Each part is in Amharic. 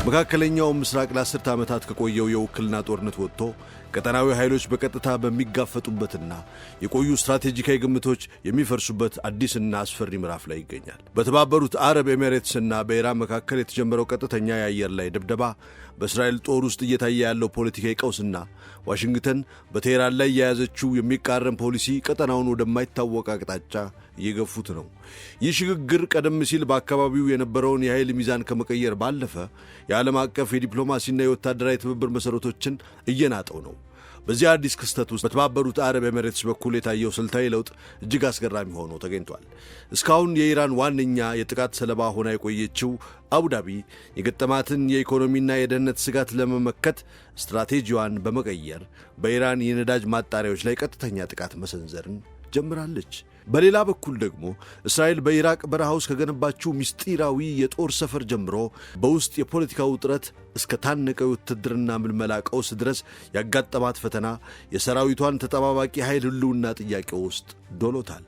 መካከለኛው ምስራቅ ለ10 ዓመታት ከቆየው የውክልና ጦርነት ወጥቶ ቀጠናዊ ኃይሎች በቀጥታ በሚጋፈጡበትና የቆዩ ስትራቴጂካዊ ግምቶች የሚፈርሱበት አዲስና አስፈሪ ምዕራፍ ላይ ይገኛል። በተባበሩት አረብ ኤሚሬትስና በኢራን መካከል የተጀመረው ቀጥተኛ የአየር ላይ ድብደባ በእስራኤል ጦር ውስጥ እየታየ ያለው ፖለቲካዊ ቀውስና ዋሽንግተን በቴህራን ላይ የያዘችው የሚቃረን ፖሊሲ ቀጠናውን ወደማይታወቅ አቅጣጫ እየገፉት ነው። ይህ ሽግግር ቀደም ሲል በአካባቢው የነበረውን የኃይል ሚዛን ከመቀየር ባለፈ የዓለም አቀፍ የዲፕሎማሲና የወታደራዊ ትብብር መሠረቶችን እየናጠው ነው። በዚህ አዲስ ክስተት ውስጥ በተባበሩት አረብ ኤሚሬትስ በኩል የታየው ስልታዊ ለውጥ እጅግ አስገራሚ ሆኖ ተገኝቷል። እስካሁን የኢራን ዋነኛ የጥቃት ሰለባ ሆና የቆየችው አቡዳቢ የገጠማትን የኢኮኖሚና የደህንነት ስጋት ለመመከት ስትራቴጂዋን በመቀየር በኢራን የነዳጅ ማጣሪያዎች ላይ ቀጥተኛ ጥቃት መሰንዘርን ጀምራለች። በሌላ በኩል ደግሞ እስራኤል በኢራቅ በረሃ ውስጥ ከገነባችው ምስጢራዊ የጦር ሰፈር ጀምሮ በውስጥ የፖለቲካ ውጥረት እስከ ታነቀው ውትድርና ምልመላ ቀውስ ድረስ ያጋጠማት ፈተና የሰራዊቷን ተጠባባቂ ኃይል ህልውና ጥያቄ ውስጥ ዶሎታል።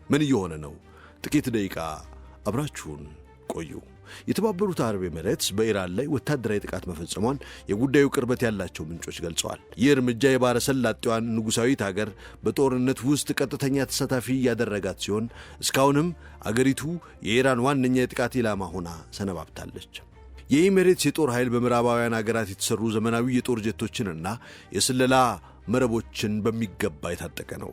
ምን እየሆነ ነው? ጥቂት ደቂቃ አብራችሁን ቆዩ። የተባበሩት አረብ ኤሚሬትስ በኢራን ላይ ወታደራዊ ጥቃት መፈጸሟን የጉዳዩ ቅርበት ያላቸው ምንጮች ገልጸዋል። ይህ እርምጃ የባሕረ ሰላጤዋን ንጉሣዊት አገር በጦርነት ውስጥ ቀጥተኛ ተሳታፊ ያደረጋት ሲሆን እስካሁንም አገሪቱ የኢራን ዋነኛ የጥቃት ኢላማ ሆና ሰነባብታለች። የኤሚሬትስ የጦር ኃይል በምዕራባውያን አገራት የተሰሩ ዘመናዊ የጦር ጀቶችንና የስለላ መረቦችን በሚገባ የታጠቀ ነው።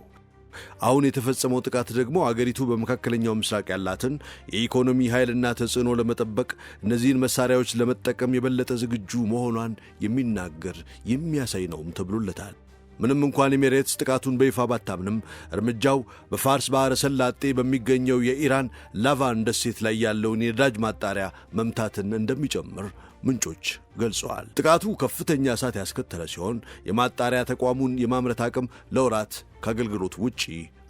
አሁን የተፈጸመው ጥቃት ደግሞ አገሪቱ በመካከለኛው ምስራቅ ያላትን የኢኮኖሚ ኃይልና ተጽዕኖ ለመጠበቅ እነዚህን መሳሪያዎች ለመጠቀም የበለጠ ዝግጁ መሆኗን የሚናገር የሚያሳይ ነውም ተብሎለታል። ምንም እንኳን ኤሚሬትስ ጥቃቱን በይፋ ባታምንም እርምጃው በፋርስ ባሕረ ሰላጤ በሚገኘው የኢራን ላቫን ደሴት ላይ ያለውን የነዳጅ ማጣሪያ መምታትን እንደሚጨምር ምንጮች ገልጸዋል። ጥቃቱ ከፍተኛ እሳት ያስከተለ ሲሆን የማጣሪያ ተቋሙን የማምረት አቅም ለወራት ከአገልግሎት ውጪ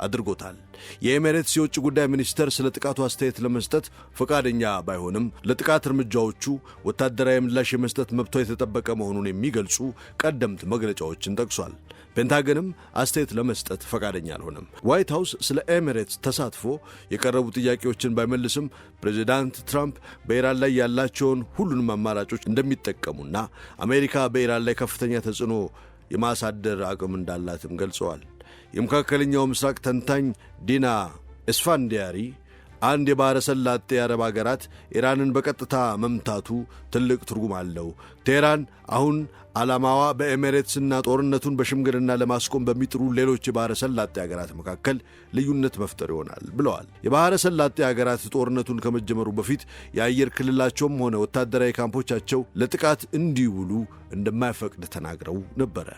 አድርጎታል። የኤሚሬትስ የውጭ ጉዳይ ሚኒስተር ስለ ጥቃቱ አስተያየት ለመስጠት ፈቃደኛ ባይሆንም ለጥቃት እርምጃዎቹ ወታደራዊ ምላሽ የመስጠት መብቷ የተጠበቀ መሆኑን የሚገልጹ ቀደምት መግለጫዎችን ጠቅሷል። ፔንታገንም አስተያየት ለመስጠት ፈቃደኛ አልሆነም። ዋይት ሃውስ ስለ ኤሚሬትስ ተሳትፎ የቀረቡ ጥያቄዎችን ባይመልስም ፕሬዚዳንት ትራምፕ በኢራን ላይ ያላቸውን ሁሉንም አማራጮች እንደሚጠቀሙና አሜሪካ በኢራን ላይ ከፍተኛ ተጽዕኖ የማሳደር አቅም እንዳላትም ገልጸዋል። የመካከለኛው ምስራቅ ተንታኝ ዲና ኤስፋንዲያሪ አንድ የባሕረ ሰላጤ የአረብ አገራት ኢራንን በቀጥታ መምታቱ ትልቅ ትርጉም አለው። ቴህራን አሁን ዓላማዋ በኤሚሬትስና ጦርነቱን በሽምግልና ለማስቆም በሚጥሩ ሌሎች የባሕረ ሰላጤ አገራት መካከል ልዩነት መፍጠር ይሆናል ብለዋል። የባሕረ ሰላጤ አገራት ጦርነቱን ከመጀመሩ በፊት የአየር ክልላቸውም ሆነ ወታደራዊ ካምፖቻቸው ለጥቃት እንዲውሉ እንደማይፈቅድ ተናግረው ነበረ።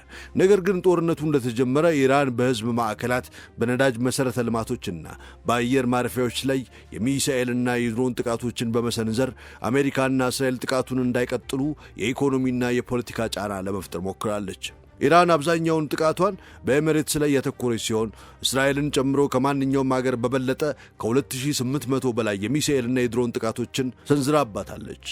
ነገር ግን ጦርነቱ እንደተጀመረ ኢራን በሕዝብ ማዕከላት፣ በነዳጅ መሠረተ ልማቶችና በአየር ማረፊያዎች ላይ የሚሳኤልና የድሮን ጥቃቶችን በመሰንዘር አሜሪካና እስራኤል ጥቃቱን እንዳይቀጥሉ የኢኮኖሚና የፖለቲካ ጫና ለመፍጠር ሞክራለች። ኢራን አብዛኛውን ጥቃቷን በኤሚሬትስ ላይ ያተኮረች ሲሆን እስራኤልን ጨምሮ ከማንኛውም አገር በበለጠ ከ2800 በላይ የሚሳኤልና የድሮን ጥቃቶችን ሰንዝራባታለች።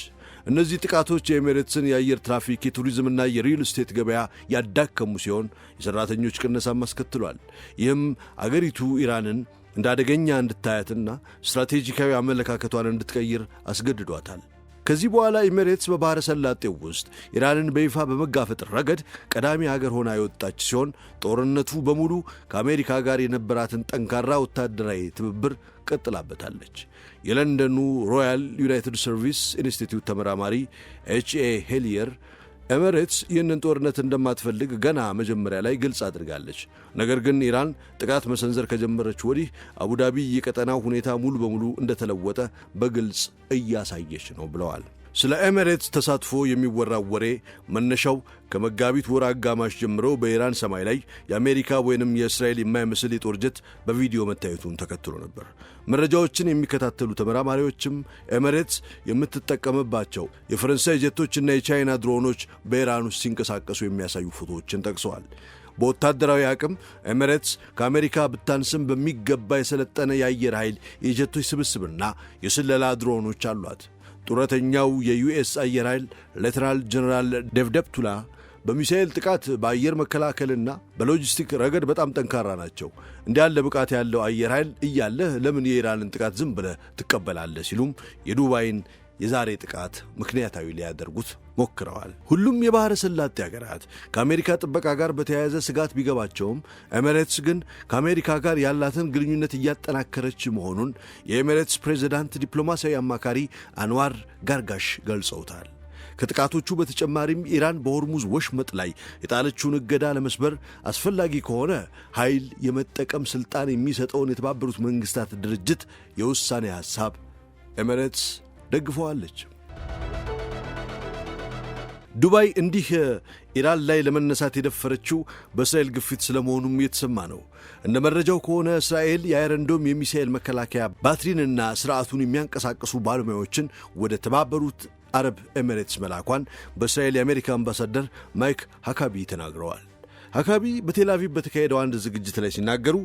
እነዚህ ጥቃቶች የኤሚሬትስን የአየር ትራፊክ፣ የቱሪዝምና የሪል ስቴት ገበያ ያዳከሙ ሲሆን የሠራተኞች ቅነሳም አስከትሏል። ይህም አገሪቱ ኢራንን እንደ አደገኛ እንድታያትና ስትራቴጂካዊ አመለካከቷን እንድትቀይር አስገድዷታል። ከዚህ በኋላ ኤሚሬትስ በባሕረ ሰላጤው ውስጥ ኢራንን በይፋ በመጋፈጥ ረገድ ቀዳሚ አገር ሆና የወጣች ሲሆን ጦርነቱ በሙሉ ከአሜሪካ ጋር የነበራትን ጠንካራ ወታደራዊ ትብብር ቀጥላበታለች። የለንደኑ ሮያል ዩናይትድ ሰርቪስ ኢንስቲትዩት ተመራማሪ ኤችኤ ሄሊየር ኤሚሬትስ ይህንን ጦርነት እንደማትፈልግ ገና መጀመሪያ ላይ ግልጽ አድርጋለች። ነገር ግን ኢራን ጥቃት መሰንዘር ከጀመረች ወዲህ አቡዳቢ የቀጠናው ሁኔታ ሙሉ በሙሉ እንደተለወጠ በግልጽ እያሳየች ነው ብለዋል። ስለ ኤሚሬትስ ተሳትፎ የሚወራው ወሬ መነሻው ከመጋቢት ወር አጋማሽ ጀምሮ በኢራን ሰማይ ላይ የአሜሪካ ወይንም የእስራኤል የማይመስል የጦር ጀት በቪዲዮ መታየቱን ተከትሎ ነበር። መረጃዎችን የሚከታተሉ ተመራማሪዎችም ኤሚሬትስ የምትጠቀምባቸው የፈረንሳይ ጀቶችና የቻይና ድሮኖች በኢራን ውስጥ ሲንቀሳቀሱ የሚያሳዩ ፎቶዎችን ጠቅሰዋል። በወታደራዊ አቅም ኤሚሬትስ ከአሜሪካ ብታንስም በሚገባ የሰለጠነ የአየር ኃይል፣ የጀቶች ስብስብና የስለላ ድሮኖች አሏት። ጡረተኛው የዩኤስ አየር ኃይል ሌተናል ጀነራል ዴቭደፕቱላ በሚሳኤል ጥቃት በአየር መከላከልና በሎጂስቲክ ረገድ በጣም ጠንካራ ናቸው። እንዲህ ያለ ብቃት ያለው አየር ኃይል እያለህ ለምን የኢራንን ጥቃት ዝም ብለህ ትቀበላለህ? ሲሉም የዱባይን የዛሬ ጥቃት ምክንያታዊ ሊያደርጉት ሞክረዋል። ሁሉም የባህረ ሰላጤ ሀገራት ከአሜሪካ ጥበቃ ጋር በተያያዘ ስጋት ቢገባቸውም ኤሚሬትስ ግን ከአሜሪካ ጋር ያላትን ግንኙነት እያጠናከረች መሆኑን የኤሚሬትስ ፕሬዝዳንት ዲፕሎማሲያዊ አማካሪ አንዋር ጋርጋሽ ገልጸውታል። ከጥቃቶቹ በተጨማሪም ኢራን በሆርሙዝ ወሽመጥ ላይ የጣለችውን እገዳ ለመስበር አስፈላጊ ከሆነ ኃይል የመጠቀም ሥልጣን የሚሰጠውን የተባበሩት መንግሥታት ድርጅት የውሳኔ ሐሳብ ኤሚሬትስ ደግፈዋለች። ዱባይ እንዲህ ኢራን ላይ ለመነሳት የደፈረችው በእስራኤል ግፊት ስለመሆኑም የተሰማ ነው። እንደ መረጃው ከሆነ እስራኤል የአይረን ዶም የሚሳኤል መከላከያ ባትሪንና ስርዓቱን የሚያንቀሳቅሱ ባለሙያዎችን ወደ ተባበሩት አረብ ኤሚሬትስ መላኳን በእስራኤል የአሜሪካ አምባሳደር ማይክ ሃካቢ ተናግረዋል። ሃካቢ በቴልአቪቭ በተካሄደው አንድ ዝግጅት ላይ ሲናገሩ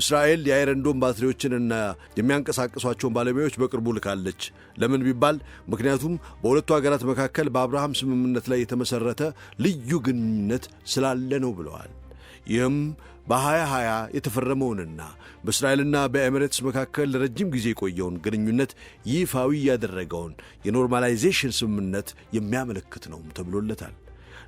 እስራኤል የአይረን ዶም ባትሪዎችንና የሚያንቀሳቅሷቸውን ባለሙያዎች በቅርቡ ልካለች። ለምን ቢባል ምክንያቱም በሁለቱ ሀገራት መካከል በአብርሃም ስምምነት ላይ የተመሠረተ ልዩ ግንኙነት ስላለ ነው ብለዋል። ይህም በ2020 የተፈረመውንና በእስራኤልና በኤሚሬትስ መካከል ለረጅም ጊዜ የቆየውን ግንኙነት ይፋዊ ያደረገውን የኖርማላይዜሽን ስምምነት የሚያመለክት ነው ተብሎለታል።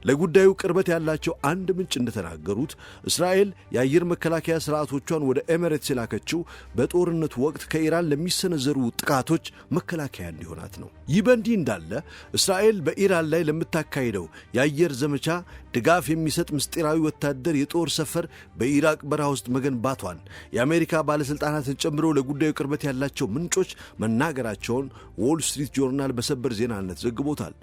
ለጉዳዩ ቅርበት ያላቸው አንድ ምንጭ እንደተናገሩት እስራኤል የአየር መከላከያ ሥርዓቶቿን ወደ ኤሚሬትስ የላከችው በጦርነቱ ወቅት ከኢራን ለሚሰነዘሩ ጥቃቶች መከላከያ እንዲሆናት ነው። ይህ በእንዲህ እንዳለ እስራኤል በኢራን ላይ ለምታካሂደው የአየር ዘመቻ ድጋፍ የሚሰጥ ምስጢራዊ ወታደር የጦር ሰፈር በኢራቅ በረሃ ውስጥ መገንባቷን የአሜሪካ ባለሥልጣናትን ጨምሮ ለጉዳዩ ቅርበት ያላቸው ምንጮች መናገራቸውን ዎል ስትሪት ጆርናል በሰበር ዜናነት ዘግቦታል።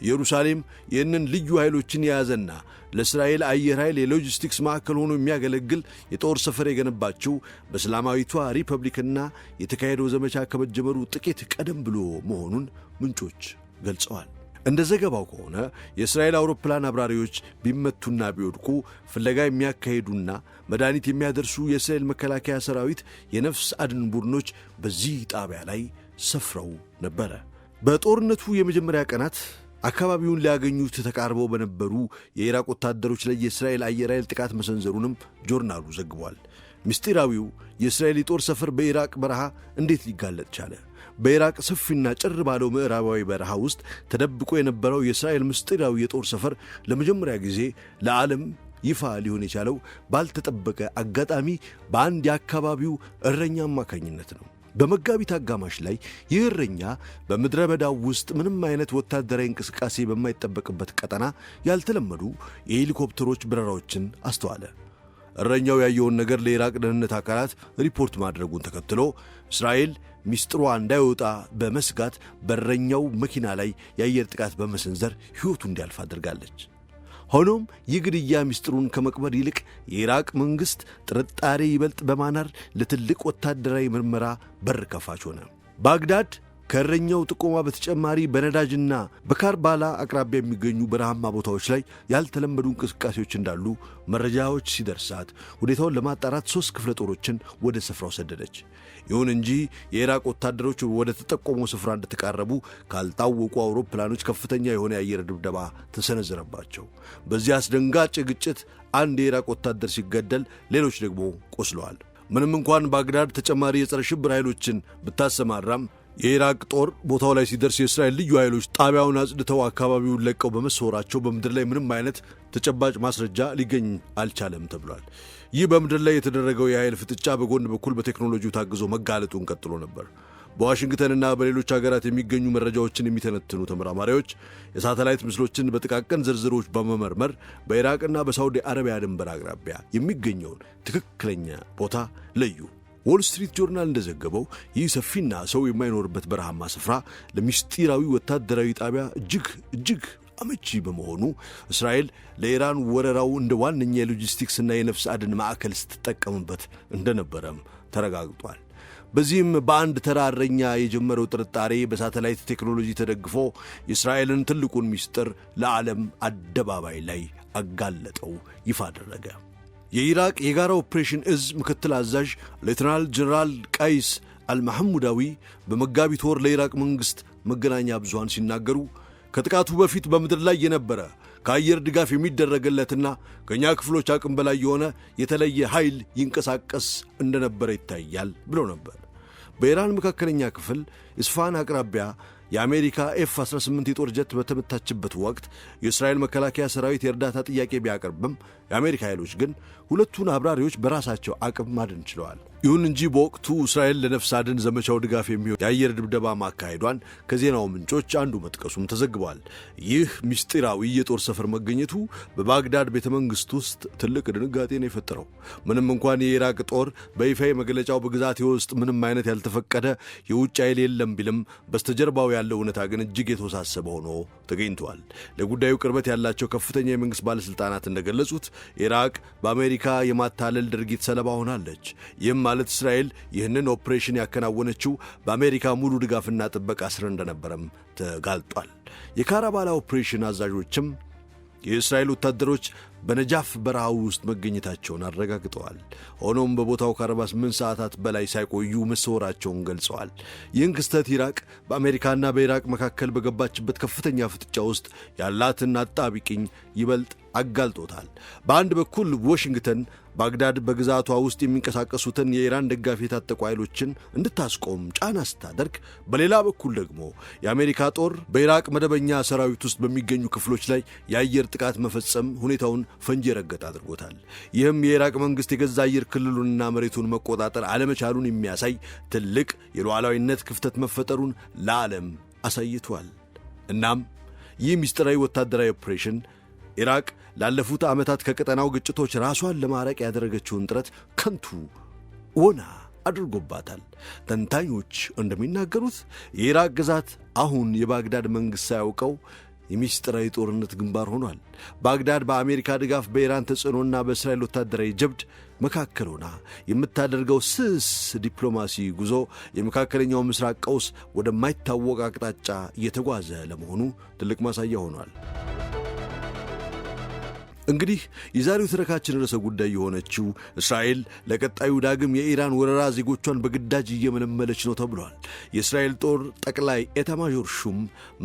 ኢየሩሳሌም ይህንን ልዩ ኃይሎችን የያዘና ለእስራኤል አየር ኃይል የሎጂስቲክስ ማዕከል ሆኖ የሚያገለግል የጦር ሰፈር የገነባችው በእስላማዊቷ ሪፐብሊክና የተካሄደው ዘመቻ ከመጀመሩ ጥቂት ቀደም ብሎ መሆኑን ምንጮች ገልጸዋል። እንደ ዘገባው ከሆነ የእስራኤል አውሮፕላን አብራሪዎች ቢመቱና ቢወድቁ ፍለጋ የሚያካሄዱና መድኃኒት የሚያደርሱ የእስራኤል መከላከያ ሰራዊት የነፍስ አድን ቡድኖች በዚህ ጣቢያ ላይ ሰፍረው ነበረ። በጦርነቱ የመጀመሪያ ቀናት አካባቢውን ሊያገኙት ተቃርበው በነበሩ የኢራቅ ወታደሮች ላይ የእስራኤል አየር ኃይል ጥቃት መሰንዘሩንም ጆርናሉ ዘግቧል። ምስጢራዊው የእስራኤል የጦር ሰፈር በኢራቅ በረሃ እንዴት ሊጋለጥ ቻለ? በኢራቅ ሰፊና ጭር ባለው ምዕራባዊ በረሃ ውስጥ ተደብቆ የነበረው የእስራኤል ምስጢራዊ የጦር ሰፈር ለመጀመሪያ ጊዜ ለዓለም ይፋ ሊሆን የቻለው ባልተጠበቀ አጋጣሚ በአንድ የአካባቢው እረኛ አማካኝነት ነው። በመጋቢት አጋማሽ ላይ ይህ እረኛ በምድረ በዳው ውስጥ ምንም አይነት ወታደራዊ እንቅስቃሴ በማይጠበቅበት ቀጠና ያልተለመዱ የሄሊኮፕተሮች በረራዎችን አስተዋለ። እረኛው ያየውን ነገር ለኢራቅ ደህንነት አካላት ሪፖርት ማድረጉን ተከትሎ እስራኤል ሚስጥሯ እንዳይወጣ በመስጋት በእረኛው መኪና ላይ የአየር ጥቃት በመሰንዘር ሕይወቱ እንዲያልፍ አድርጋለች። ሆኖም ይህ ግድያ ሚስጥሩን ከመቅበር ይልቅ የኢራቅ መንግሥት ጥርጣሬ ይበልጥ በማናር ለትልቅ ወታደራዊ ምርመራ በር ከፋች ሆነ። ባግዳድ ከእረኛው ጥቆማ በተጨማሪ በነዳጅና በካርባላ አቅራቢያ የሚገኙ በረሃማ ቦታዎች ላይ ያልተለመዱ እንቅስቃሴዎች እንዳሉ መረጃዎች ሲደርሳት ሁኔታውን ለማጣራት 3 ክፍለ ጦሮችን ወደ ስፍራው ሰደደች። ይሁን እንጂ የኢራቅ ወታደሮች ወደ ተጠቆመው ስፍራ እንደተቃረቡ ካልታወቁ አውሮፕላኖች ከፍተኛ የሆነ የአየር ድብደባ ተሰነዘረባቸው። በዚህ አስደንጋጭ ግጭት አንድ የኢራቅ ወታደር ሲገደል፣ ሌሎች ደግሞ ቆስለዋል። ምንም እንኳን ባግዳድ ተጨማሪ የጸረ ሽብር ኃይሎችን ብታሰማራም የኢራቅ ጦር ቦታው ላይ ሲደርስ የእስራኤል ልዩ ኃይሎች ጣቢያውን አጽድተው አካባቢውን ለቀው በመሰወራቸው በምድር ላይ ምንም አይነት ተጨባጭ ማስረጃ ሊገኝ አልቻለም ተብሏል። ይህ በምድር ላይ የተደረገው የኃይል ፍጥጫ በጎን በኩል በቴክኖሎጂው ታግዞ መጋለጡን ቀጥሎ ነበር። በዋሽንግተንና በሌሎች ሀገራት የሚገኙ መረጃዎችን የሚተነትኑ ተመራማሪዎች የሳተላይት ምስሎችን በጥቃቅን ዝርዝሮች በመመርመር በኢራቅና በሳውዲ አረቢያ ድንበር አቅራቢያ የሚገኘውን ትክክለኛ ቦታ ለዩ። ዎል ስትሪት ጆርናል እንደዘገበው ይህ ሰፊና ሰው የማይኖርበት በረሃማ ስፍራ ለሚስጢራዊ ወታደራዊ ጣቢያ እጅግ አመቺ በመሆኑ እስራኤል ለኢራን ወረራው እንደ ዋነኛ የሎጂስቲክስና የነፍስ አድን ማዕከል ስትጠቀምበት እንደነበረም ተረጋግጧል። በዚህም በአንድ ተራ እረኛ የጀመረው ጥርጣሬ በሳተላይት ቴክኖሎጂ ተደግፎ የእስራኤልን ትልቁን ሚስጥር ለዓለም አደባባይ ላይ አጋለጠው፣ ይፋ አደረገ። የኢራቅ የጋራ ኦፕሬሽን እዝ ምክትል አዛዥ ሌተናል ጀነራል ቃይስ አልማሐሙዳዊ በመጋቢት ወር ለኢራቅ መንግሥት መገናኛ ብዙሃን ሲናገሩ ከጥቃቱ በፊት በምድር ላይ የነበረ ከአየር ድጋፍ የሚደረግለትና ከእኛ ክፍሎች አቅም በላይ የሆነ የተለየ ኃይል ይንቀሳቀስ እንደነበረ ይታያል ብለው ነበር። በኢራን መካከለኛ ክፍል ኢስፋሃን አቅራቢያ የአሜሪካ ኤፍ-18 የጦር ጀት በተመታችበት ወቅት የእስራኤል መከላከያ ሰራዊት የእርዳታ ጥያቄ ቢያቀርብም የአሜሪካ ኃይሎች ግን ሁለቱን አብራሪዎች በራሳቸው አቅም ማድን ችለዋል። ይሁን እንጂ በወቅቱ እስራኤል ለነፍስ አድን ዘመቻው ድጋፍ የሚሆን የአየር ድብደባ ማካሄዷን ከዜናው ምንጮች አንዱ መጥቀሱም ተዘግቧል። ይህ ምስጢራዊ የጦር ሰፈር መገኘቱ በባግዳድ ቤተመንግስት ውስጥ ትልቅ ድንጋጤን የፈጠረው፣ ምንም እንኳን የኢራቅ ጦር በይፋዊ መግለጫው በግዛቴ ውስጥ ምንም አይነት ያልተፈቀደ የውጭ ኃይል የለም ቢልም በስተጀርባው ያለው እውነታ ግን እጅግ የተወሳሰበ ሆኖ ተገኝቷል። ለጉዳዩ ቅርበት ያላቸው ከፍተኛ የመንግስት ባለስልጣናት እንደገለጹት ኢራቅ በአሜሪካ የማታለል ድርጊት ሰለባ ሆናለች። ይህም ማለት እስራኤል ይህንን ኦፕሬሽን ያከናወነችው በአሜሪካ ሙሉ ድጋፍና ጥበቃ ስር እንደነበረም ተጋልጧል። የካራባላ ኦፕሬሽን አዛዦችም የእስራኤል ወታደሮች በነጃፍ በረሃ ውስጥ መገኘታቸውን አረጋግጠዋል። ሆኖም በቦታው ከ48 ሰዓታት በላይ ሳይቆዩ መሰወራቸውን ገልጸዋል። ይህን ክስተት ኢራቅ በአሜሪካና በኢራቅ መካከል በገባችበት ከፍተኛ ፍጥጫ ውስጥ ያላትን አጣብቂኝ ይበልጥ አጋልጦታል። በአንድ በኩል ዋሽንግተን ባግዳድ በግዛቷ ውስጥ የሚንቀሳቀሱትን የኢራን ደጋፊ የታጠቁ ኃይሎችን እንድታስቆም ጫና ስታደርግ፣ በሌላ በኩል ደግሞ የአሜሪካ ጦር በኢራቅ መደበኛ ሰራዊት ውስጥ በሚገኙ ክፍሎች ላይ የአየር ጥቃት መፈጸም ሁኔታውን ፈንጂ ረገጥ አድርጎታል። ይህም የኢራቅ መንግስት የገዛ አየር ክልሉንና መሬቱን መቆጣጠር አለመቻሉን የሚያሳይ ትልቅ የሉዓላዊነት ክፍተት መፈጠሩን ለዓለም አሳይቷል። እናም ይህ ምስጢራዊ ወታደራዊ ኦፕሬሽን ኢራቅ ላለፉት ዓመታት ከቀጠናው ግጭቶች ራሷን ለማራቅ ያደረገችውን ጥረት ከንቱ ወና አድርጎባታል። ተንታኞች እንደሚናገሩት የኢራቅ ግዛት አሁን የባግዳድ መንግሥት ሳያውቀው የምስጢራዊ ጦርነት ግንባር ሆኗል። ባግዳድ በአሜሪካ ድጋፍ በኢራን ተጽዕኖና በእስራኤል ወታደራዊ ጀብድ መካከል ሆና የምታደርገው ስስ ዲፕሎማሲ ጉዞ የመካከለኛው ምስራቅ ቀውስ ወደማይታወቅ አቅጣጫ እየተጓዘ ለመሆኑ ትልቅ ማሳያ ሆኗል። እንግዲህ የዛሬው ትረካችን ርዕሰ ጉዳይ የሆነችው እስራኤል ለቀጣዩ ዳግም የኢራን ወረራ ዜጎቿን በግዳጅ እየመለመለች ነው ተብሏል። የእስራኤል ጦር ጠቅላይ ኤታማዦር ሹም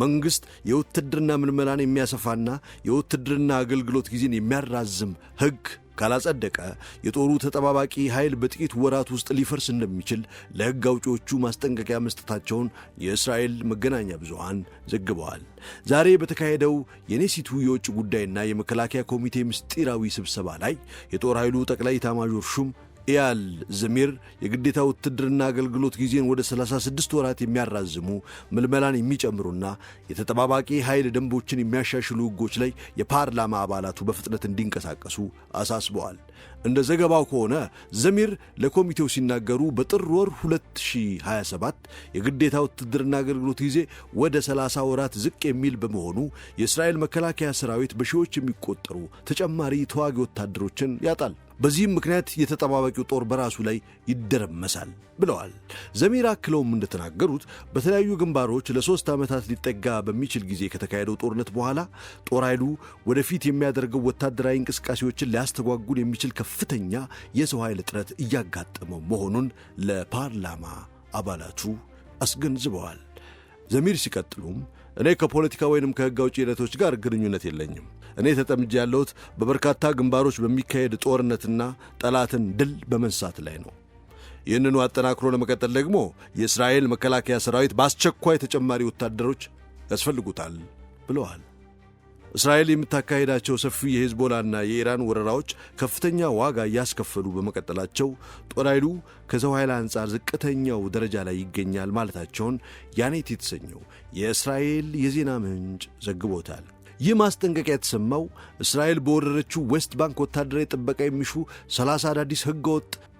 መንግሥት የውትድርና ምልመላን የሚያሰፋና የውትድርና አገልግሎት ጊዜን የሚያራዝም ሕግ ካላጸደቀ የጦሩ ተጠባባቂ ኃይል በጥቂት ወራት ውስጥ ሊፈርስ እንደሚችል ለሕግ አውጪዎቹ ማስጠንቀቂያ መስጠታቸውን የእስራኤል መገናኛ ብዙሃን ዘግበዋል። ዛሬ በተካሄደው የኔሲቱ የውጭ ጉዳይና የመከላከያ ኮሚቴ ምስጢራዊ ስብሰባ ላይ የጦር ኃይሉ ጠቅላይ ኤታማዦር ሹም ኢያል ዘሚር የግዴታ ውትድርና አገልግሎት ጊዜን ወደ 36 ወራት የሚያራዝሙ ምልመላን የሚጨምሩና የተጠባባቂ ኃይል ደንቦችን የሚያሻሽሉ ሕጎች ላይ የፓርላማ አባላቱ በፍጥነት እንዲንቀሳቀሱ አሳስበዋል። እንደ ዘገባው ከሆነ ዘሚር ለኮሚቴው ሲናገሩ በጥር ወር 2027 የግዴታ ውትድርና አገልግሎት ጊዜ ወደ 30 ወራት ዝቅ የሚል በመሆኑ የእስራኤል መከላከያ ሰራዊት በሺዎች የሚቆጠሩ ተጨማሪ ተዋጊ ወታደሮችን ያጣል። በዚህም ምክንያት የተጠባባቂው ጦር በራሱ ላይ ይደረመሳል ብለዋል። ዘሚር አክለውም እንደተናገሩት በተለያዩ ግንባሮች ለ3 ዓመታት ሊጠጋ በሚችል ጊዜ ከተካሄደው ጦርነት በኋላ ጦር ኃይሉ ወደፊት የሚያደርገው ወታደራዊ እንቅስቃሴዎችን ሊያስተጓጉል የሚችል ከፍተኛ የሰው ኃይል እጥረት እያጋጠመው መሆኑን ለፓርላማ አባላቱ አስገንዝበዋል። ዘሚር ሲቀጥሉም እኔ ከፖለቲካ ወይንም ከሕግ አውጪነቶች ጋር ግንኙነት የለኝም። እኔ ተጠምጄ ያለሁት በበርካታ ግንባሮች በሚካሄድ ጦርነትና ጠላትን ድል በመንሳት ላይ ነው። ይህንኑ አጠናክሮ ለመቀጠል ደግሞ የእስራኤል መከላከያ ሰራዊት በአስቸኳይ ተጨማሪ ወታደሮች ያስፈልጉታል ብለዋል። እስራኤል የምታካሄዳቸው ሰፊ የሂዝቦላና የኢራን ወረራዎች ከፍተኛ ዋጋ እያስከፈሉ በመቀጠላቸው ጦር ኃይሉ ከሰው ኃይል አንጻር ዝቅተኛው ደረጃ ላይ ይገኛል ማለታቸውን ያኔት የተሰኘው የእስራኤል የዜና ምንጭ ዘግቦታል። ይህ ማስጠንቀቂያ የተሰማው እስራኤል በወረረችው ዌስት ባንክ ወታደራዊ ጥበቃ የሚሹ 30 አዳዲስ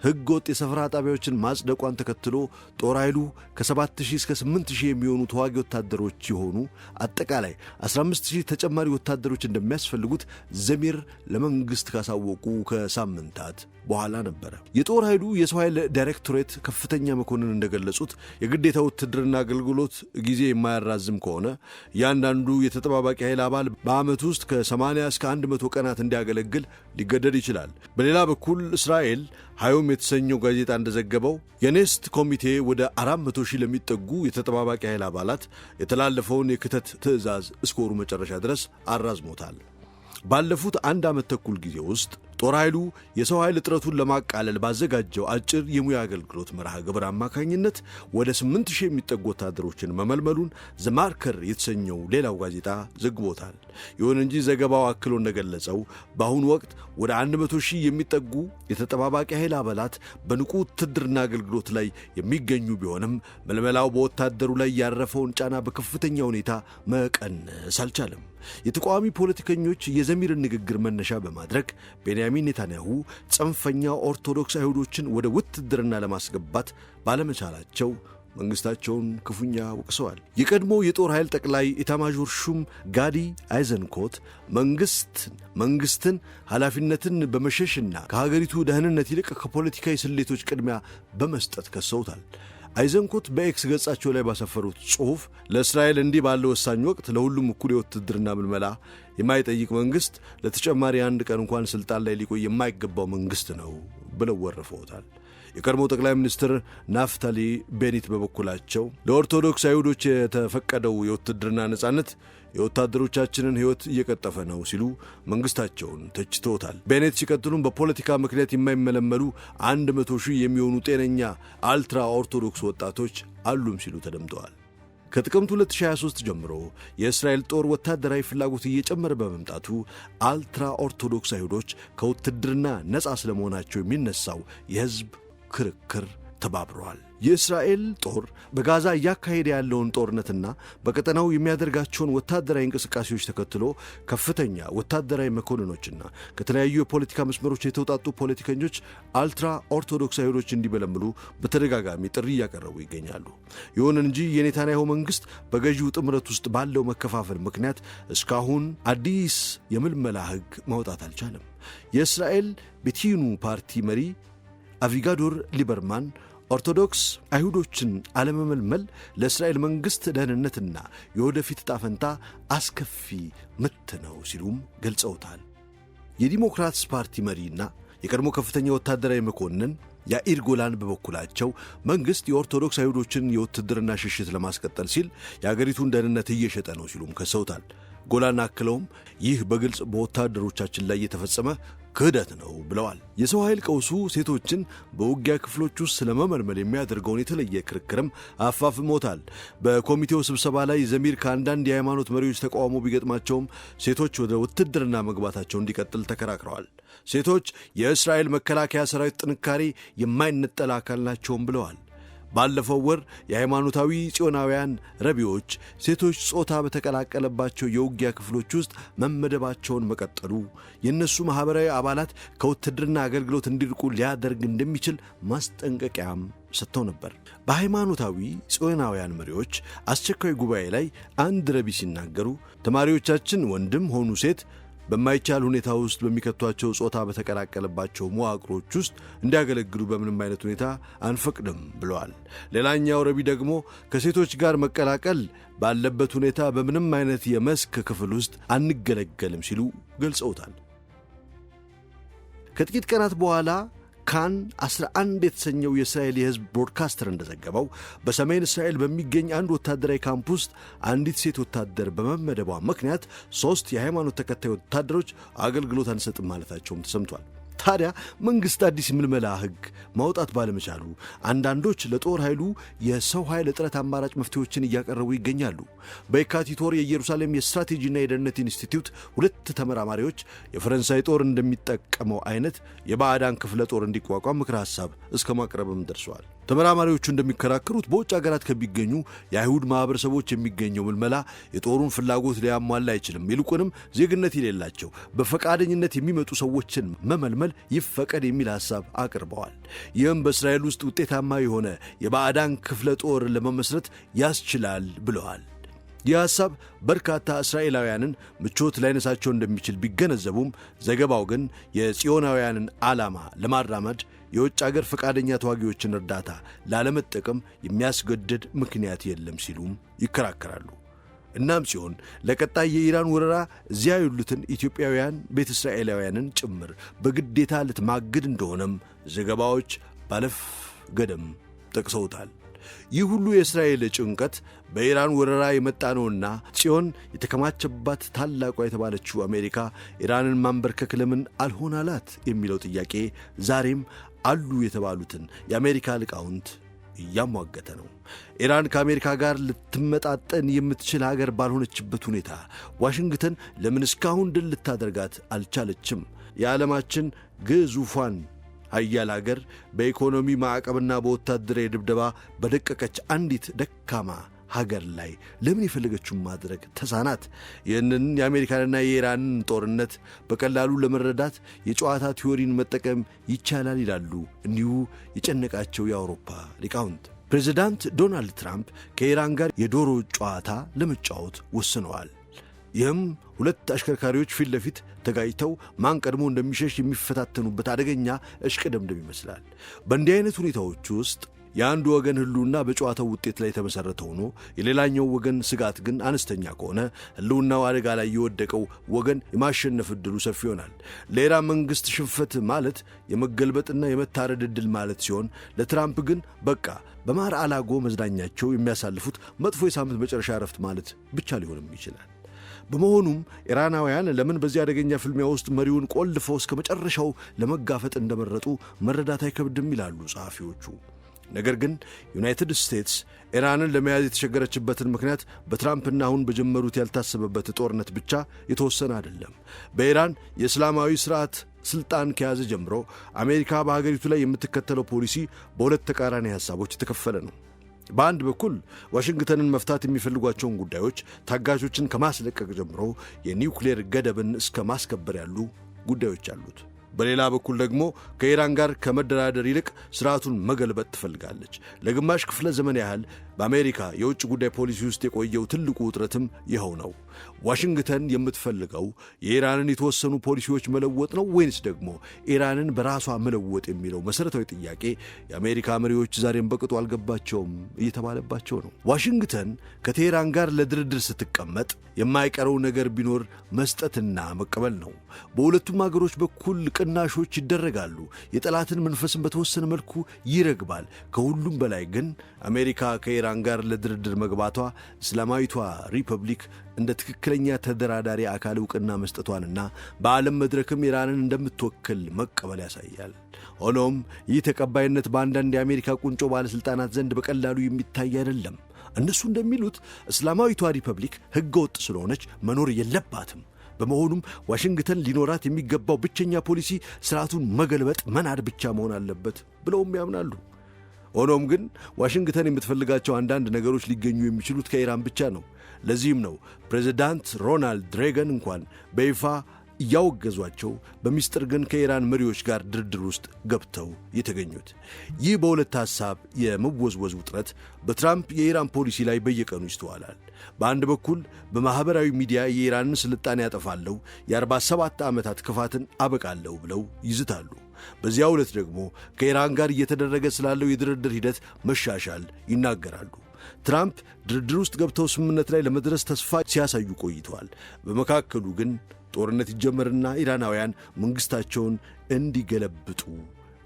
ሕገወጥ የሰፈራ ጣቢያዎችን ማጽደቋን ተከትሎ ጦር ኃይሉ ከ7,000 እስከ 8,000 የሚሆኑ ተዋጊ ወታደሮች የሆኑ አጠቃላይ 15,000 ተጨማሪ ወታደሮች እንደሚያስፈልጉት ዘሚር ለመንግሥት ካሳወቁ ከሳምንታት በኋላ ነበረ። የጦር ኃይሉ የሰው ኃይል ዳይሬክቶሬት ከፍተኛ መኮንን እንደገለጹት የግዴታ ውትድርና አገልግሎት ጊዜ የማያራዝም ከሆነ እያንዳንዱ የተጠባባቂ ኃይል አባል በዓመት ውስጥ ከ80 እስከ 100 ቀናት እንዲያገለግል ሊገደድ ይችላል። በሌላ በኩል እስራኤል ሃዮም የተሰኘው ጋዜጣ እንደዘገበው የኔስት ኮሚቴ ወደ 400,000 ለሚጠጉ የተጠባባቂ ኃይል አባላት የተላለፈውን የክተት ትዕዛዝ እስከ ወሩ መጨረሻ ድረስ አራዝሞታል። ባለፉት 1 ዓመት ተኩል ጊዜ ውስጥ ጦር ኃይሉ የሰው ኃይል እጥረቱን ለማቃለል ባዘጋጀው አጭር የሙያ አገልግሎት መርሃ ግብር አማካኝነት ወደ 8000 የሚጠጉ ወታደሮችን መመልመሉን ዘማርከር የተሰኘው ሌላው ጋዜጣ ዘግቦታል። ይሁን እንጂ ዘገባው አክሎ እንደገለጸው በአሁኑ ወቅት ወደ 100,000 የሚጠጉ የተጠባባቂ ኃይል አባላት በንቁ ውትድርና አገልግሎት ላይ የሚገኙ ቢሆንም መልመላው በወታደሩ ላይ ያረፈውን ጫና በከፍተኛ ሁኔታ መቀነስ አልቻለም። የተቃዋሚ ፖለቲከኞች የዘሚርን ንግግር መነሻ በማድረግ ቤንያሚን ኔታንያሁ ጽንፈኛ ኦርቶዶክስ አይሁዶችን ወደ ውትድርና ለማስገባት ባለመቻላቸው መንግስታቸውን ክፉኛ ወቅሰዋል። የቀድሞው የጦር ኃይል ጠቅላይ ኢታማዦር ሹም ጋዲ አይዘንኮት መንግስትን ኃላፊነትን በመሸሽና ከሀገሪቱ ደህንነት ይልቅ ከፖለቲካዊ ስሌቶች ቅድሚያ በመስጠት ከሰውታል። አይዘንኮት በኤክስ ገጻቸው ላይ ባሰፈሩት ጽሑፍ ለእስራኤል እንዲህ ባለው ወሳኝ ወቅት ለሁሉም እኩል የውትድርና ምልመላ የማይጠይቅ መንግስት ለተጨማሪ አንድ ቀን እንኳን ስልጣን ላይ ሊቆይ የማይገባው መንግስት ነው ብለው ወርፈውታል። የቀድሞ ጠቅላይ ሚኒስትር ናፍታሊ ቤኒት በበኩላቸው ለኦርቶዶክስ አይሁዶች የተፈቀደው የውትድርና ነጻነት የወታደሮቻችንን ሕይወት እየቀጠፈ ነው ሲሉ መንግስታቸውን ተችተውታል። ቤኔት ሲቀጥሉም በፖለቲካ ምክንያት የማይመለመሉ 100,000 የሚሆኑ ጤነኛ አልትራ ኦርቶዶክስ ወጣቶች አሉም ሲሉ ተደምጠዋል። ከጥቅምት 2023 ጀምሮ የእስራኤል ጦር ወታደራዊ ፍላጎት እየጨመረ በመምጣቱ አልትራ ኦርቶዶክስ አይሁዶች ከውትድርና ነጻ ስለመሆናቸው የሚነሳው የሕዝብ ክርክር ተባብረዋል። የእስራኤል ጦር በጋዛ እያካሄደ ያለውን ጦርነትና በቀጠናው የሚያደርጋቸውን ወታደራዊ እንቅስቃሴዎች ተከትሎ ከፍተኛ ወታደራዊ መኮንኖችና ከተለያዩ የፖለቲካ መስመሮች የተውጣጡ ፖለቲከኞች አልትራ ኦርቶዶክስ አይሁዶች እንዲመለምሉ በተደጋጋሚ ጥሪ እያቀረቡ ይገኛሉ። ይሁን እንጂ የኔታንያሁ መንግስት በገዢው ጥምረት ውስጥ ባለው መከፋፈል ምክንያት እስካሁን አዲስ የምልመላ ሕግ ማውጣት አልቻለም። የእስራኤል ቤቲኑ ፓርቲ መሪ አቪጋዶር ሊበርማን ኦርቶዶክስ አይሁዶችን አለመመልመል ለእስራኤል መንግሥት ደህንነትና የወደፊት ዕጣ ፈንታ አስከፊ ምት ነው ሲሉም ገልጸውታል። የዲሞክራትስ ፓርቲ መሪና የቀድሞ ከፍተኛ ወታደራዊ መኮንን ያኢር ጎላን በበኩላቸው መንግሥት የኦርቶዶክስ አይሁዶችን የውትድርና ሽሽት ለማስቀጠል ሲል የአገሪቱን ደህንነት እየሸጠ ነው ሲሉም ከሰውታል። ጎላን አክለውም ይህ በግልጽ በወታደሮቻችን ላይ የተፈጸመ ክህደት ነው ብለዋል። የሰው ኃይል ቀውሱ ሴቶችን በውጊያ ክፍሎች ውስጥ ለመመልመል የሚያደርገውን የተለየ ክርክርም አፋፍሞታል። በኮሚቴው ስብሰባ ላይ ዘሚር ከአንዳንድ የሃይማኖት መሪዎች ተቃውሞ ቢገጥማቸውም ሴቶች ወደ ውትድርና መግባታቸው እንዲቀጥል ተከራክረዋል። ሴቶች የእስራኤል መከላከያ ሰራዊት ጥንካሬ የማይነጠል አካል ናቸውም ብለዋል። ባለፈው ወር የሃይማኖታዊ ጽዮናውያን ረቢዎች ሴቶች ጾታ በተቀላቀለባቸው የውጊያ ክፍሎች ውስጥ መመደባቸውን መቀጠሉ የእነሱ ማኅበራዊ አባላት ከውትድርና አገልግሎት እንዲርቁ ሊያደርግ እንደሚችል ማስጠንቀቂያም ሰጥተው ነበር። በሃይማኖታዊ ጽዮናውያን መሪዎች አስቸኳይ ጉባኤ ላይ አንድ ረቢ ሲናገሩ ተማሪዎቻችን ወንድም ሆኑ ሴት በማይቻል ሁኔታ ውስጥ በሚከቷቸው ጾታ በተቀላቀለባቸው መዋቅሮች ውስጥ እንዲያገለግሉ በምንም አይነት ሁኔታ አንፈቅድም ብለዋል። ሌላኛው ረቢ ደግሞ ከሴቶች ጋር መቀላቀል ባለበት ሁኔታ በምንም አይነት የመስክ ክፍል ውስጥ አንገለገልም ሲሉ ገልጸውታል። ከጥቂት ቀናት በኋላ ካን 11 የተሰኘው የእስራኤል የሕዝብ ብሮድካስተር እንደዘገበው በሰሜን እስራኤል በሚገኝ አንድ ወታደራዊ ካምፕ ውስጥ አንዲት ሴት ወታደር በመመደቧ ምክንያት 3 የሃይማኖት ተከታይ ወታደሮች አገልግሎት አንሰጥም ማለታቸውም ተሰምቷል። ታዲያ መንግሥት አዲስ ምልመላ ሕግ ማውጣት ባለመቻሉ አንዳንዶች ለጦር ኃይሉ የሰው ኃይል እጥረት አማራጭ መፍትሄዎችን እያቀረቡ ይገኛሉ። በየካቲት ወር የኢየሩሳሌም የስትራቴጂና የደህንነት ኢንስቲትዩት 2 ተመራማሪዎች የፈረንሳይ ጦር እንደሚጠቀመው አይነት የባዕዳን ክፍለ ጦር እንዲቋቋም ምክረ ሐሳብ እስከ ማቅረብም ደርሰዋል። ተመራማሪዎቹ እንደሚከራከሩት በውጭ አገራት ከሚገኙ የአይሁድ ማህበረሰቦች የሚገኘው ምልመላ የጦሩን ፍላጎት ሊያሟላ አይችልም። ይልቁንም ዜግነት የሌላቸው በፈቃደኝነት የሚመጡ ሰዎችን መመልመል ይፈቀድ የሚል ሐሳብ አቅርበዋል። ይህም በእስራኤል ውስጥ ውጤታማ የሆነ የባዕዳን ክፍለ ጦር ለመመስረት ያስችላል ብለዋል። ይህ ሐሳብ በርካታ እስራኤላውያንን ምቾት ላይነሳቸው እንደሚችል ቢገነዘቡም ዘገባው ግን የጽዮናውያንን ዓላማ ለማራመድ የውጭ አገር ፈቃደኛ ተዋጊዎችን እርዳታ ላለመጠቀም የሚያስገድድ ምክንያት የለም ሲሉም ይከራከራሉ። እናም ሲሆን ለቀጣይ የኢራን ወረራ እዚያ ያሉትን ኢትዮጵያውያን ቤተ እስራኤላውያንን ጭምር በግዴታ ልትማግድ እንደሆነም ዘገባዎች ባለፍ ገደም ጠቅሰውታል። ይህ ሁሉ የእስራኤል ጭንቀት በኢራን ወረራ የመጣ ነውና ጽዮን የተከማቸባት ታላቋ የተባለችው አሜሪካ ኢራንን ማንበርከክ ለምን አልሆናላት የሚለው ጥያቄ ዛሬም አሉ የተባሉትን የአሜሪካ ሊቃውንት እያሟገተ ነው። ኢራን ከአሜሪካ ጋር ልትመጣጠን የምትችል ሀገር ባልሆነችበት ሁኔታ ዋሽንግተን ለምን እስካሁን ድል ልታደርጋት አልቻለችም? የዓለማችን ግዙፏን ኃያል ሀገር በኢኮኖሚ ማዕቀብና በወታደራዊ ድብደባ በደቀቀች አንዲት ደካማ ሀገር ላይ ለምን የፈለገችውን ማድረግ ተሳናት? ይህንን የአሜሪካንና የኢራንን ጦርነት በቀላሉ ለመረዳት የጨዋታ ቲዎሪን መጠቀም ይቻላል ይላሉ እኒሁ የጨነቃቸው የአውሮፓ ሊቃውንት። ፕሬዚዳንት ዶናልድ ትራምፕ ከኢራን ጋር የዶሮ ጨዋታ ለመጫወት ወስነዋል። ይህም ሁለት አሽከርካሪዎች ፊት ለፊት ተጋጭተው ማን ቀድሞ እንደሚሸሽ የሚፈታተኑበት አደገኛ እሽቅድምድም ይመስላል። በእንዲህ አይነት ሁኔታዎች ውስጥ የአንዱ ወገን ህልውና በጨዋታው ውጤት ላይ የተመሠረተ ሆኖ የሌላኛው ወገን ስጋት ግን አነስተኛ ከሆነ ህልውናው አደጋ ላይ የወደቀው ወገን የማሸነፍ ዕድሉ ሰፊ ይሆናል። ለኢራን መንግሥት ሽንፈት ማለት የመገልበጥና የመታረድ ዕድል ማለት ሲሆን፣ ለትራምፕ ግን በቃ በማር አላጎ መዝናኛቸው የሚያሳልፉት መጥፎ የሳምንት መጨረሻ ዕረፍት ማለት ብቻ ሊሆንም ይችላል። በመሆኑም ኢራናውያን ለምን በዚህ አደገኛ ፍልሚያ ውስጥ መሪውን ቆልፈው እስከ መጨረሻው ለመጋፈጥ እንደመረጡ መረዳት አይከብድም ይላሉ ጸሐፊዎቹ። ነገር ግን ዩናይትድ ስቴትስ ኢራንን ለመያዝ የተቸገረችበትን ምክንያት በትራምፕና አሁን በጀመሩት ያልታሰበበት ጦርነት ብቻ የተወሰነ አይደለም። በኢራን የእስላማዊ ሥርዓት ሥልጣን ከያዘ ጀምሮ አሜሪካ በሀገሪቱ ላይ የምትከተለው ፖሊሲ በሁለት ተቃራኒ ሐሳቦች የተከፈለ ነው። በአንድ በኩል ዋሽንግተንን መፍታት የሚፈልጓቸውን ጉዳዮች ታጋቾችን ከማስለቀቅ ጀምሮ የኒውክሌር ገደብን እስከ ማስከበር ያሉ ጉዳዮች አሉት። በሌላ በኩል ደግሞ ከኢራን ጋር ከመደራደር ይልቅ ሥርዓቱን መገልበጥ ትፈልጋለች። ለግማሽ ክፍለ ዘመን ያህል በአሜሪካ የውጭ ጉዳይ ፖሊሲ ውስጥ የቆየው ትልቁ ውጥረትም ይኸው ነው። ዋሽንግተን የምትፈልገው የኢራንን የተወሰኑ ፖሊሲዎች መለወጥ ነው ወይንስ ደግሞ ኢራንን በራሷ መለወጥ የሚለው መሠረታዊ ጥያቄ የአሜሪካ መሪዎች ዛሬም በቅጡ አልገባቸውም እየተባለባቸው ነው። ዋሽንግተን ከቴህራን ጋር ለድርድር ስትቀመጥ የማይቀረው ነገር ቢኖር መስጠትና መቀበል ነው። በሁለቱም አገሮች በኩል ቅናሾች ይደረጋሉ። የጠላትን መንፈስን በተወሰነ መልኩ ይረግባል። ከሁሉም በላይ ግን አሜሪካ ከኢራን ጋር ለድርድር መግባቷ እስላማዊቷ ሪፐብሊክ እንደ ትክክለኛ ተደራዳሪ አካል ዕውቅና መስጠቷንና በዓለም መድረክም ኢራንን እንደምትወክል መቀበል ያሳያል። ሆኖም ይህ ተቀባይነት በአንዳንድ የአሜሪካ ቁንጮ ባለሥልጣናት ዘንድ በቀላሉ የሚታይ አይደለም። እነሱ እንደሚሉት እስላማዊቷ ሪፐብሊክ ሕገ ወጥ ስለሆነች መኖር የለባትም። በመሆኑም ዋሽንግተን ሊኖራት የሚገባው ብቸኛ ፖሊሲ ሥርዓቱን መገልበጥ፣ መናድ ብቻ መሆን አለበት ብለውም ያምናሉ። ሆኖም ግን ዋሽንግተን የምትፈልጋቸው አንዳንድ ነገሮች ሊገኙ የሚችሉት ከኢራን ብቻ ነው። ለዚህም ነው ፕሬዚዳንት ሮናልድ ሬገን እንኳን በይፋ እያወገዟቸው በሚስጥር ግን ከኢራን መሪዎች ጋር ድርድር ውስጥ ገብተው የተገኙት። ይህ በሁለት ሐሳብ የመወዝወዝ ውጥረት በትራምፕ የኢራን ፖሊሲ ላይ በየቀኑ ይስተዋላል። በአንድ በኩል በማኅበራዊ ሚዲያ የኢራንን ስልጣኔ ያጠፋለሁ፣ የ47 ዓመታት ክፋትን አበቃለሁ ብለው ይዝታሉ። በዚያው ዕለት ደግሞ ከኢራን ጋር እየተደረገ ስላለው የድርድር ሂደት መሻሻል ይናገራሉ። ትራምፕ ድርድር ውስጥ ገብተው ስምምነት ላይ ለመድረስ ተስፋ ሲያሳዩ ቆይተዋል። በመካከሉ ግን ጦርነት ይጀመርና ኢራናውያን መንግሥታቸውን እንዲገለብጡ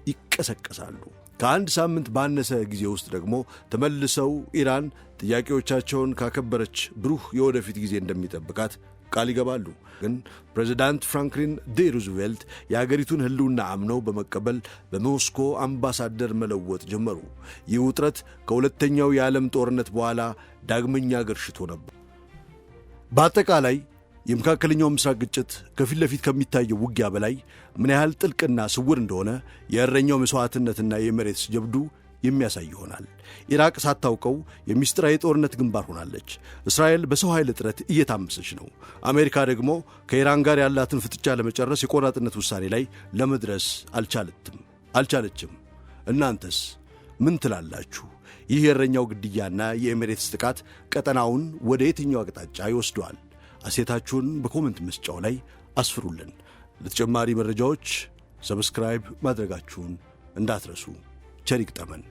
ይቀሰቀሳሉ። ከአንድ ሳምንት ባነሰ ጊዜ ውስጥ ደግሞ ተመልሰው ኢራን ጥያቄዎቻቸውን ካከበረች ብሩህ የወደፊት ጊዜ እንደሚጠብቃት ቃል ይገባሉ። ግን ፕሬዚዳንት ፍራንክሊን ዲ ሩዝቬልት የአገሪቱን ሕልውና አምነው በመቀበል በሞስኮ አምባሳደር መለወጥ ጀመሩ። ይህ ውጥረት ከሁለተኛው የዓለም ጦርነት በኋላ ዳግመኛ ገርሽቶ ነበር። በአጠቃላይ የመካከለኛው ምስራቅ ግጭት ከፊት ለፊት ከሚታየው ውጊያ በላይ ምን ያህል ጥልቅና ስውር እንደሆነ የእረኛው መሥዋዕትነትና የመሬት ጀብዱ የሚያሳይ ይሆናል። ኢራቅ ሳታውቀው የምስጢራዊ ጦርነት ግንባር ሆናለች። እስራኤል በሰው ኃይል እጥረት እየታመሰች ነው። አሜሪካ ደግሞ ከኢራን ጋር ያላትን ፍጥጫ ለመጨረስ የቆራጥነት ውሳኔ ላይ ለመድረስ አልቻለችም። እናንተስ ምን ትላላችሁ? ይህ የእረኛው ግድያና የኤሚሬትስ ጥቃት ቀጠናውን ወደ የትኛው አቅጣጫ ይወስደዋል? አሴታችሁን በኮመንት መስጫው ላይ አስፍሩልን። ለተጨማሪ መረጃዎች ሰብስክራይብ ማድረጋችሁን እንዳትረሱ። ቸር ይግጠመን።